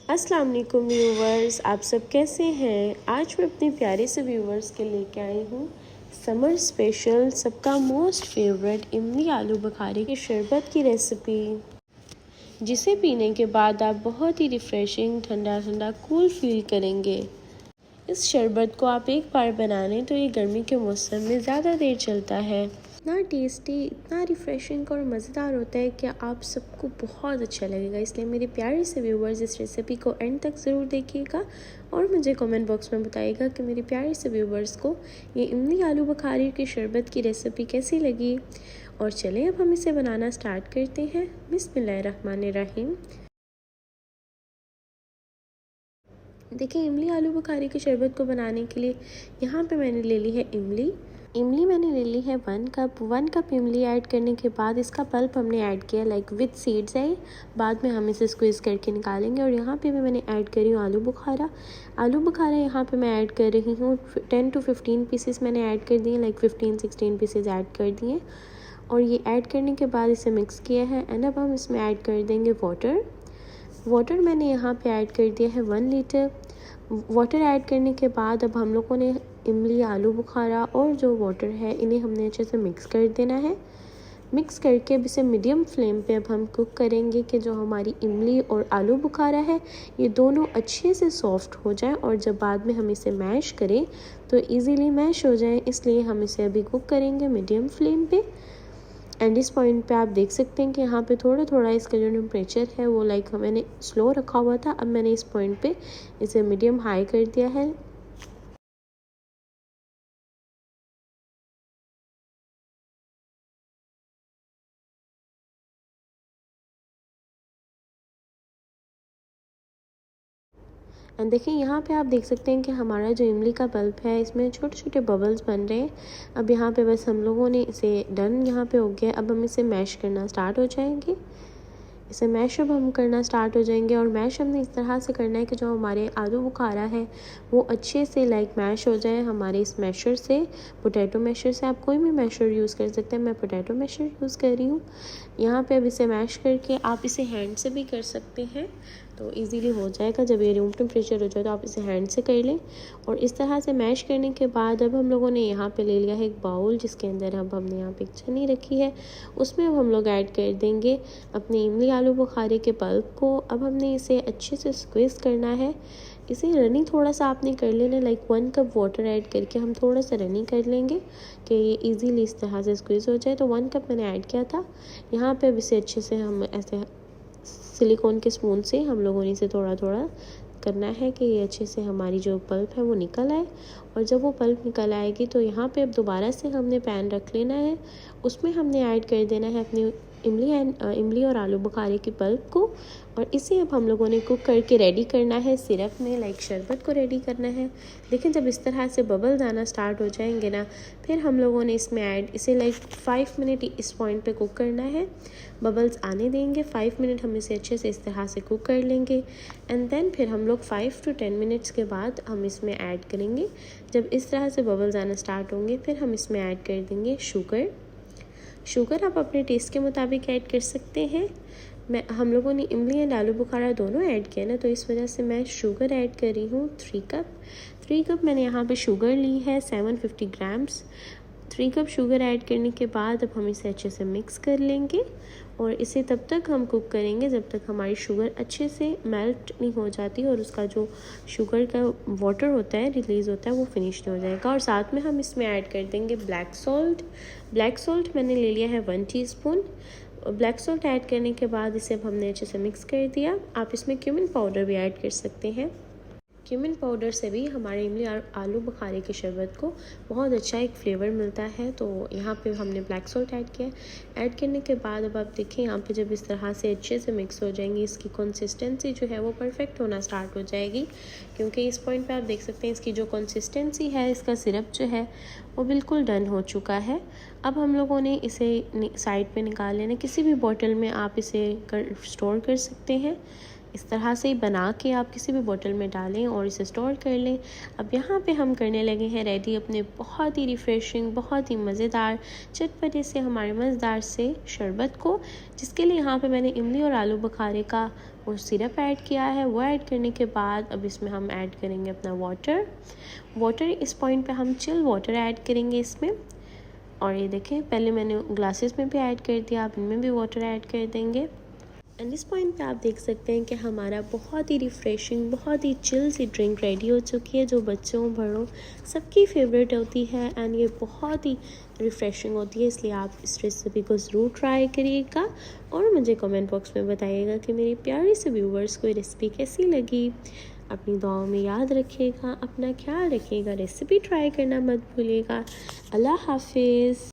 अस्सलाम वालेकुम व्यूवर्स, आप सब कैसे हैं। आज मैं अपने प्यारे से व्यूवर्स के लेके आई हूँ समर स्पेशल सबका मोस्ट फेवरेट इमली आलू बुखारे के शरबत की रेसिपी, जिसे पीने के बाद आप बहुत ही रिफ़्रेशिंग ठंडा ठंडा कूल फील करेंगे। इस शरबत को आप एक बार बना लें तो ये गर्मी के मौसम में ज़्यादा देर चलता है। इतना टेस्टी, इतना रिफ़्रेशिंग और मज़ेदार होता है कि आप सबको बहुत अच्छा लगेगा। इसलिए मेरे प्यारे से व्यूवर्स इस रेसिपी को एंड तक ज़रूर देखिएगा और मुझे कमेंट बॉक्स में बताइएगा कि मेरे प्यारे से व्यूवर्स को ये इमली आलू बुखारे के शरबत की रेसिपी कैसी लगी। और चलें अब हम इसे बनाना स्टार्ट करते हैं। बिस्मिल्लाहिर्रहमानिर्रहीम। देखिए, इमली आलू बुखारे के शरबत को बनाने के लिए यहाँ पे मैंने ले ली है इमली मैंने ले ली है 1 कप इमली ऐड करने के बाद इसका पल्प हमने ऐड किया लाइक विद सीड्स है। बाद में हम इसे स्क्वीज़ करके निकालेंगे। और यहाँ पे भी मैंने ऐड करी हूँ आलू बुखारा यहाँ पे मैं ऐड कर रही हूँ 10 to 15 पीसेस मैंने ऐड कर दिए, लाइक 15-16 पीसेस ऐड कर दिए। और ये ऐड करने के बाद इसे मिक्स किया है। एंड अब हम इसमें ऐड कर देंगे वाटर मैंने यहाँ पे ऐड कर दिया है 1 लीटर। वाटर ऐड करने के बाद अब हम लोगों ने इमली आलू बुखारा और जो वाटर है इन्हें हमने अच्छे से मिक्स कर देना है। मिक्स करके अब इसे मीडियम फ्लेम पे अब हम कुक करेंगे कि जो हमारी इमली और आलू बुखारा है ये दोनों अच्छे से सॉफ्ट हो जाए और जब बाद में हम इसे मैश करें तो इजीली मैश हो जाए। इसलिए हम इसे अभी कुक करेंगे मीडियम फ्लेम पे। एंड इस पॉइंट पे आप देख सकते हैं कि यहाँ पे थोड़ा थोड़ा इसका जो टेम्परेचर है वो लाइक मैंने स्लो रखा हुआ था, अब मैंने इस पॉइंट पे इसे मीडियम हाई कर दिया है। एंड देखिए, यहाँ पे आप देख सकते हैं कि हमारा जो इमली का पल्प है इसमें छोटे छोटे बबल्स बन रहे हैं। अब यहाँ पे बस हम लोगों ने इसे डन यहाँ पे हो गया। अब हम इसे मैश करना स्टार्ट हो जाएंगे। इसे मैश अब हम करना स्टार्ट हो जाएंगे। और मैश हमने इस तरह से करना है कि जो हमारे आलू बुखारा है वो अच्छे से लाइक मैश हो जाए हमारे इस मैशर से, पोटैटो मैशर से। आप कोई भी मैशर यूज़ कर सकते हैं, मैं पोटैटो मैशर यूज़ कर रही हूँ यहाँ पे। अब इसे मैश करके आप इसे हैंड से भी कर सकते हैं तो इजीली हो जाएगा। जब ये रूम टेम्परेचर हो जाए तो आप इसे हैंड से कर लें। और इस तरह से मैश करने के बाद अब हम लोगों ने यहाँ पे ले लिया है एक बाउल, जिसके अंदर अब हमने यहाँ पे एक छन्नी रखी है। उसमें अब हम लोग ऐड कर देंगे अपने इमली आलू बुखारे के पल्प को। अब हमने इसे अच्छे से स्क्वीज़ करना है। इसे रनी थोड़ा सा आपने कर लेना, लाइक 1 कप वाटर ऐड करके हम थोड़ा सा रनी कर लेंगे कि ये इजीली इस तरह से स्क्वीज़ हो जाए। तो 1 कप मैंने ऐड किया था यहाँ पे। अब इसे अच्छे से हम ऐसे सिलिकॉन के स्पून से हम लोगों ने इसे थोड़ा थोड़ा करना है कि ये अच्छे से हमारी जो पल्प है वो निकल आए। और जब वो पल्प निकल आएगी तो यहाँ पे अब दोबारा से हमने पैन रख लेना है। उसमें हमने ऐड कर देना है अपनी इमली और आलू बुखारे की पल्प को। और इसे अब हम लोगों ने कुक करके रेडी करना है सिरप में, लाइक शरबत को रेडी करना है। देखिए, जब इस तरह से बबल्स आना स्टार्ट हो जाएंगे ना, फिर हम लोगों ने इसमें इसे लाइक 5 मिनट इस पॉइंट पे कुक करना है। बबल्स आने देंगे 5 मिनट, हम इसे अच्छे से इस तरह से कुक कर लेंगे। एंड देन फिर हम लोग 5 to 10 मिनट्स के बाद हम इसमें ऐड करेंगे। जब इस तरह से बबल्स आना स्टार्ट होंगे फिर हम इसमें ऐड कर देंगे शुगर आप अपने टेस्ट के मुताबिक ऐड कर सकते हैं। हम लोगों ने इमली एंड आलू बुखारा दोनों ऐड किया ना, तो इस वजह से मैं शुगर ऐड कर रही हूँ 3 कप मैंने यहाँ पे शुगर ली है 750 ग्राम्स। 3 कप शुगर ऐड करने के बाद अब हम इसे अच्छे से मिक्स कर लेंगे। और इसे तब तक हम कुक करेंगे जब तक हमारी शुगर अच्छे से मेल्ट नहीं हो जाती और उसका जो शुगर का वाटर होता है रिलीज़ होता है वो फिनिश नहीं हो जाएगा। और साथ में हम इसमें ऐड कर देंगे ब्लैक सॉल्ट मैंने ले लिया है 1 टीस्पून। ब्लैक सॉल्ट ऐड करने के बाद इसे अब हमने अच्छे से मिक्स कर दिया। आप इसमें क्यूमिन पाउडर भी ऐड कर सकते हैं। क्यूमिन पाउडर से भी हमारे इमली आलू बुखारे के शरबत को बहुत अच्छा एक फ्लेवर मिलता है। तो यहाँ पे हमने ब्लैक सॉल्ट ऐड किया। ऐड करने के बाद अब आप देखें यहाँ पे जब इस तरह से अच्छे से मिक्स हो जाएंगी, इसकी कंसिस्टेंसी जो है वो परफेक्ट होना स्टार्ट हो जाएगी। क्योंकि इस पॉइंट पे आप देख सकते हैं इसकी जो कंसिस्टेंसी है, इसका सिरप जो है वो बिल्कुल डन हो चुका है। अब हम लोगों ने इसे साइड पे निकाल लेना। किसी भी बॉटल में आप इसे स्टोर कर सकते हैं। इस तरह से बना के आप किसी भी बोतल में डालें और इसे स्टोर कर लें। अब यहाँ पे हम करने लगे हैं रेडी अपने बहुत ही रिफ़्रेशिंग, बहुत ही मज़ेदार, चटपटे से हमारे मज़ेदार से शरबत को, जिसके लिए यहाँ पे मैंने इमली और आलू बुखारे का वो सिरप ऐड किया है। वो ऐड करने के बाद अब इसमें हम ऐड करेंगे अपना वाटर। इस पॉइंट पे हम चिल वाटर ऐड करेंगे इसमें। और ये देखें, पहले मैंने ग्लासेस में भी ऐड कर दिया, आप इनमें भी वाटर ऐड कर देंगे। एंड इस पॉइंट पे आप देख सकते हैं कि हमारा बहुत ही रिफ़्रेशिंग, बहुत ही चिल सी ड्रिंक रेडी हो चुकी है, जो बच्चों बड़ों सबकी फेवरेट होती है। एंड ये बहुत ही रिफ़्रेशिंग होती है, इसलिए आप इस रेसिपी को ज़रूर ट्राई करिएगा और मुझे कमेंट बॉक्स में बताइएगा कि मेरी प्यारी से व्यूवर्स को ये रेसिपी कैसी लगी। अपनी दुआओं में याद रखिएगा, अपना ख्याल रखिएगा, रेसिपी ट्राई करना मत भूलिएगा। अल्लाह हाफिज़।